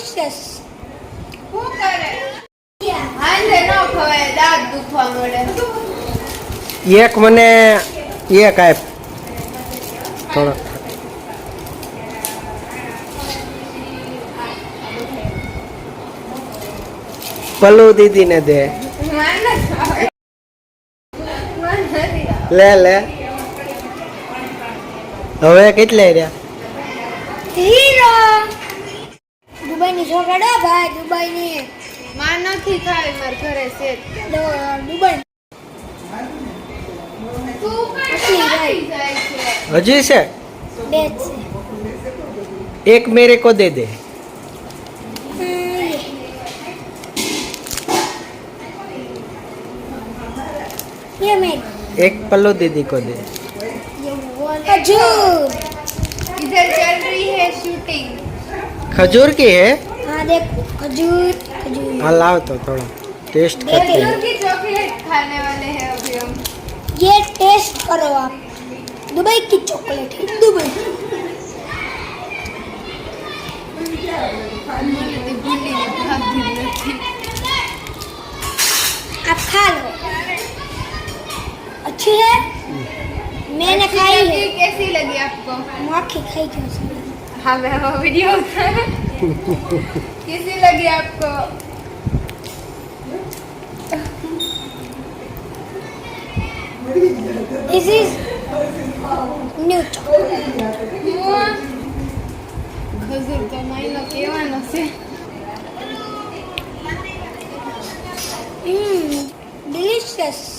delicious. શું કરે હાલે ન ખવાય દાંત દુખવા મળે એક મને એક આપ થોડો પલ્લુ દીદી ને દે લે લે હવે કેટલા રહ્યા હીરો દુબઈની ચોકડો ભાઈ દુબઈની માં નથી ખાવી માર ઘરે છે દુબઈ તું અસલી પણ ભાઈ. જાય છે હજી છે બે જ એક મેરે કો દે દે છે ये मेरी एक पल्लू दीदी को दे खजूर इधर चल रही है शूटिंग खजूर की है हाँ देखो खजूर खजूर हाँ लाओ तो थोड़ा टेस्ट ये करते खजूर हैं की चॉकलेट खाने वाले हैं अभी हम ये टेस्ट करो आप दुबई की चॉकलेट है दुबई आप खा लो अच्छी है मैंने खाई है कैसी लगी आपको मक्खी खाई थी उसने हाँ मैं वो वीडियो कैसी लगी आपको This is new chocolate. ખજૂર તો મહિનો કેવાનો છે Delicious.